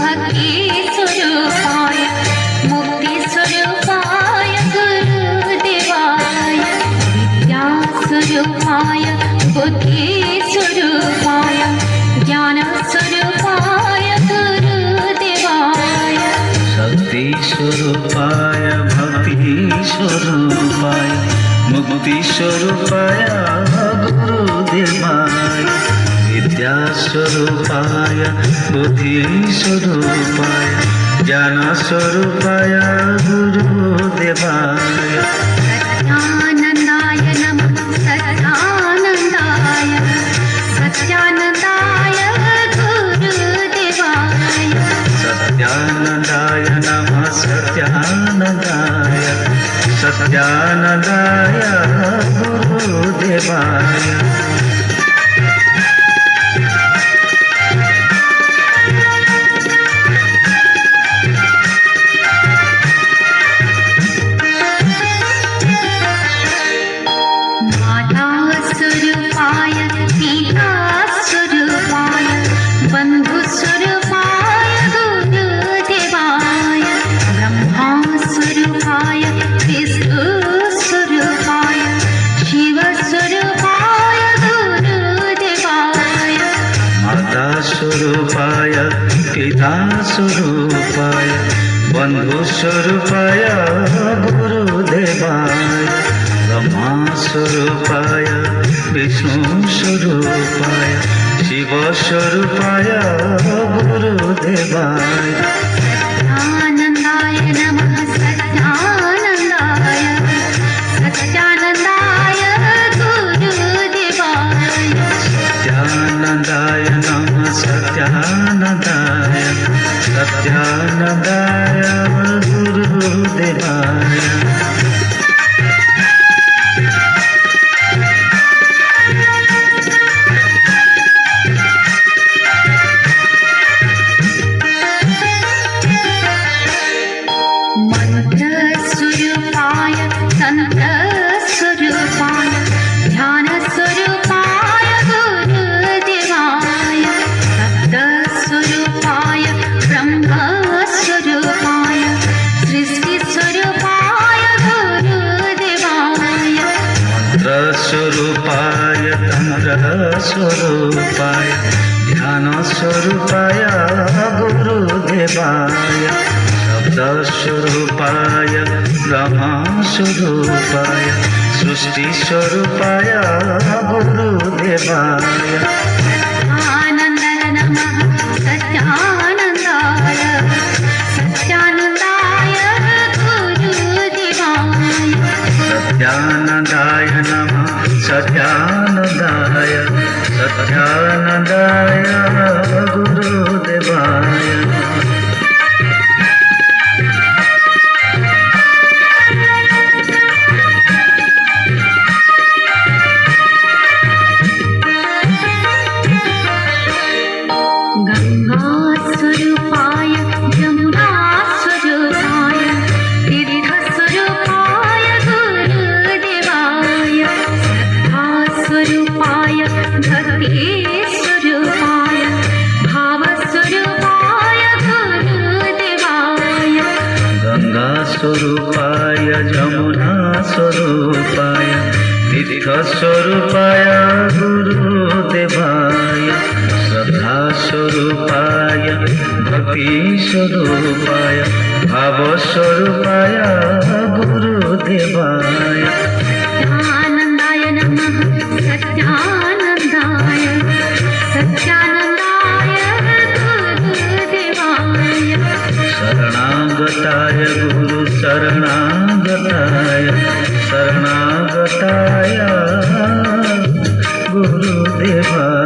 भक्ति स्वरूपाय मुक्ति स्वरूपाय गुरुदेवाय विद्या स्वरूपाय बुद्धि स्वरूपाय ज्ञान स्वरूपाय गुरुदेवाय शक्ति स्वरूपाय भक्ति स्वरूपाय मुक्ति स्वरूपाय गुरुदेवाय विद्या स्वरूपाय बुद्धि स्वरूपाय ज्ञान स्वरूपाय गुरुदेवाय सत्यानंदाय नमः सत्यानंदाय सत्यानंदाय गुरुदेवाय सत्यानंदाय नमः सत्यानंदाय सत्यानंदाय गुरुदेवाय स्वरूपाय पिता स्वरूपाय बंधु स्वरूपाय गुरुदेवाय ब्रह्मा स्वरूपाय विष्णु स्वरूपाय शिव स्वरूपाय गुरुदेवाय माता स्वरूपाय पिता स्वरूपाय बंधु स्वरूपाय गुरुदेवाय ब्रह्मा स्वरूपाय विष्णु स्वरूपाय शिव स्वरूपाय गुरुदेवाय सत्यानंदाय नमः सत्यानंदाय सत्यानंदाय गुरुदेवाय सत्यानंदाय नमः सत्यानंदाय सत्यानंदाय गुरुदेवाय स्वरूपाय तंत्र स्वरूपाय ध्यान स्वरूपाय गुरुदेवाय सप्त स्वरूपाय ब्रह्म स्वरूपाय सृष्टि स्वरूपाय गुरुदेवाय मंत्र स्वरूपाय तंत्र स्वरूपाय ध्यान स्वरूपाय गुरुदेवाय स्वरूपाय ब्रह्मा स्वरूपाय सृष्टि स्वरूपाय गुरुदेवाय आनंदाय नमः सत्यानंदाय सत्यानंदाय गुरुदेवाय सत्यानंदाय नमः सत्यानंदाय सत्यानंदाय गुरुदेवाय स्वरूपाय जमुना स्वरूपाय तीर्थ स्वरूपाय गुरुदेवाय श्रद्धा स्वरूपाय भक्ति स्वरूपाय भाव स्वरूपाय गुरुदेवाय गंगा स्वरूपाय जमुना स्वरूपाय तीर्थ स्वरूपाय गुरुदेवाय श्रद्धा स्वरूपाय भक्ति स्वरूपाय भाव स्वरूपाय गुरुदेवाय सत्यानंदाय नमः सत्यानंदाय सत्यानंदाय गुरुदेवाय शरणागताय गुरु शरणागताय शरणागताय गुरुदेवाय